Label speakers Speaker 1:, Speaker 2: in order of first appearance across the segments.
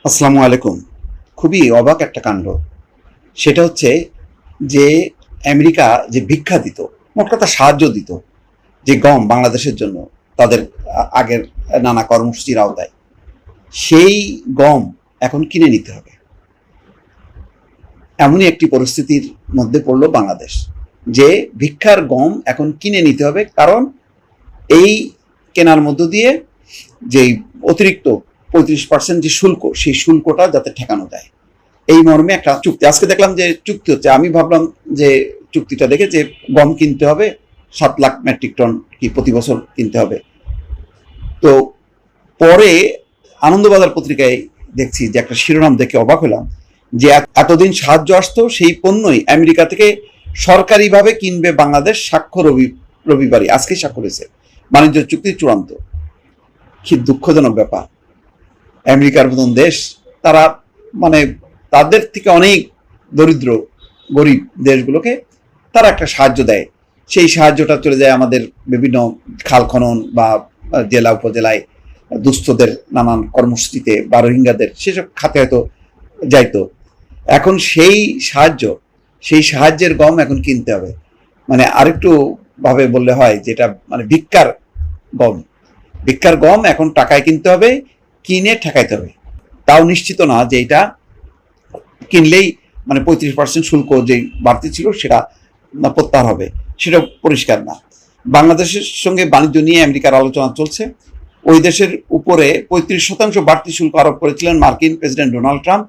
Speaker 1: আসসালামু আলাইকুম। খুবই অবাক একটা কাণ্ড। সেটা হচ্ছে যে আমেরিকা যে ভিক্ষা দিত, মোট কথা সাহায্য দিত, যে গম বাংলাদেশের জন্য তাদের আগের নানা কর্মসূচির আওতায়, সেই গম এখন কিনে নিতে হবে। এমনই একটি পরিস্থিতির মধ্যে পড়লো বাংলাদেশ, যে ভিক্ষার গম এখন কিনে নিতে হবে, কারণ এই কেনার মধ্য দিয়ে যেই অতিরিক্ত 35% যে শুল্ক, সেই শুল্কটা যাতে ঠেকানো যায়, এই মর্মে একটা চুক্তি আজকে দেখলাম যে চুক্তি হচ্ছে। আমি ভাবলাম যে চুক্তিটা দেখে যে গম কিনতে হবে 7 লাখ মেট্রিক টন কি প্রতি বছর কিনতে হবে। তো পরে আনন্দবাজার পত্রিকায় দেখছি যে একটা শিরোনাম দেখে অবাক হলাম, যে এতদিন সাহায্য আসতো সেই পণ্যই আমেরিকা থেকে সরকারিভাবে কিনবে বাংলাদেশ। স্বাক্ষর রবিবারই, আজকে স্বাক্ষর হয়েছে, বাণিজ্য চুক্তি চূড়ান্ত। কি দুঃখজনক ব্যাপার। আমেরিকার মতন দেশ, তারা মানে তাদের থেকে অনেক দরিদ্র গরিব দেশগুলোকে তারা একটা সাহায্য দেয়। সেই সাহায্যটা চলে যায় আমাদের বিভিন্ন খাল খনন বা জেলা উপজেলায় দুস্থদের নানান কর্মসূচিতে বা রোহিঙ্গাদের সেসব খাতে হয়তো যাইতো। এখন সেই সাহায্যের গম এখন কিনতে হবে। মানে আরেকটু ভাবে বললে হয়, যেটা মানে ভিক্ষার গম এখন টাকায় কিনতে হবে, কিনে ঠেকাইতে হবে। তাও নিশ্চিত না যে এটা কিনলেই মানে 35% শুল্ক যে বাড়তি ছিল সেটা প্রত্যাহার হবে, সেটা পরিষ্কার না। বাংলাদেশের সঙ্গে বাণিজ্য নিয়ে আমেরিকার আলোচনা চলছে। ওই দেশের উপরে 35% বাড়তি শুল্ক আরোপ করেছিলেন মার্কিন প্রেসিডেন্ট ডোনাল্ড ট্রাম্প।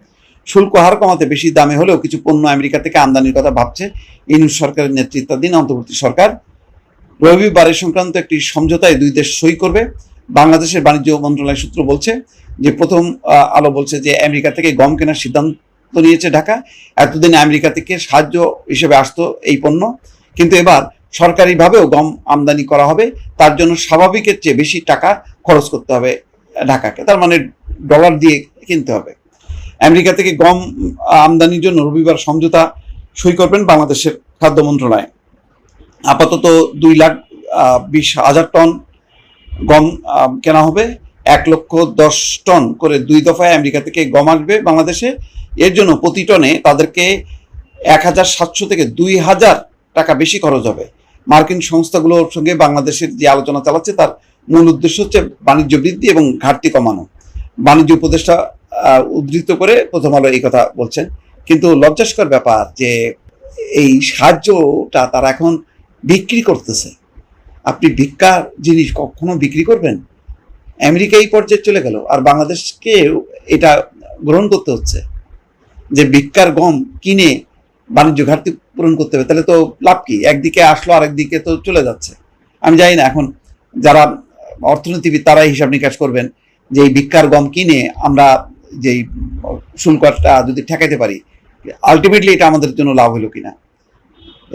Speaker 1: শুল্ক হার কমাতে বেশি দামে হলেও কিছু পণ্য আমেরিকা থেকে আমদানির কথা ভাবছে ইউনুস সরকারের নেতৃত্বাধীন অন্তর্বর্তী সরকার। রবিবার সংক্রান্ত একটি সমঝোতায় দুই দেশ সই করবে। বাংলাদেশের বাণিজ্য মন্ত্রণালয় সূত্র বলছে যে প্রথম আলো বলছে যে আমেরিকা থেকে গম কেনার সিদ্ধান্ত নিয়েছে ঢাকা। এতদিন আমেরিকা থেকে সাহায্য হিসেবে আসতো এই পণ্য, কিন্তু এবার সরকারিভাবেও গম আমদানি করা হবে। তার জন্য স্বাভাবিকের চেয়ে বেশি টাকা খরচ করতে হবে ঢাকাকে, তার মানে ডলার দিয়ে কিনতে হবে। আমেরিকা থেকে গম আমদানির জন্য রবিবার সমঝোতা সই করবেন বাংলাদেশের খাদ্য মন্ত্রণালয়। আপাতত 2,20,000 টন গম কেনা হবে। 1,10,00,000 টন করে 2 দফায় আমেরিকা থেকে গম আসবে বাংলাদেশে। এর জন্য প্রতি টনে তাদেরকে 1,700 থেকে 2,000 টাকা বেশি খরচ হবে। মার্কিন সংস্থাগুলোর সঙ্গে বাংলাদেশের যে আলোচনা চালাচ্ছে, তার মূল উদ্দেশ্য হচ্ছে বাণিজ্য বৃদ্ধি এবং ঘাটতি কমানো। বাণিজ্য উপদেষ্টা উদ্ধৃত করে প্রথম আলো এই কথা বলছেন। কিন্তু লজ্জাস্কর ব্যাপার যে এই সাহায্যটা তারা এখন বিক্রি করতেছে। আপনি ভিক্ষার জিনিস কখনো বিক্রি করবেন? আমেরিকা এই পর্যায়ে চলে গেল, আর বাংলাদেশকে এটা গ্রহণ করতে হচ্ছে যে ভিক্ষার গম কিনে বাণিজ্য ঘাটতি পূরণ করতে হবে। তাহলে তো লাভ কি? একদিকে আসলো, আরেকদিকে তো চলে যাচ্ছে। আমি জানি না এখন যারা অর্থনীতিবিদ তারাই হিসাব নিকাশ করবেন যে এই ভিক্ষার গম কিনে আমরা যেই শুল্কটা যদি ঠেকাইতে পারি, আলটিমেটলি এটা আমাদের জন্য লাভ হলো কিনা।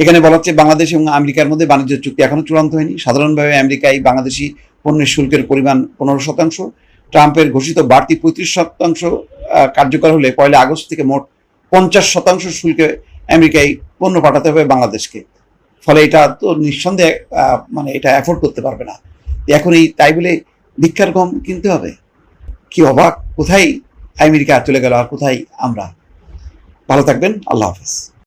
Speaker 1: এখানে বলা হচ্ছে বাংলাদেশ এবং আমেরিকার মধ্যে বাণিজ্য চুক্তি এখনো চূড়ান্ত হয়নি। সাধারণভাবে আমেরিকায় বাংলাদেশি পণ্যের শুল্কের পরিমাণ 15%। ট্রাম্পের ঘোষিত বাড়তি 35% কার্যকর হলে 1 আগস্ট থেকে মোট 50% শুল্কে আমেরিকায় পণ্য পাঠাতে হবে বাংলাদেশকে। ফলে এটা তো নিঃসন্দেহে মানে এটা অ্যাফোর্ড করতে পারবে না। এখন এই তাই বলে ভিক্ষার গম কিনতে হবে? কি অবাক! কোথায় আমেরিকা চলে গেল আর কোথায় আমরা? ভালো থাকবেন। আল্লাহ হাফেজ।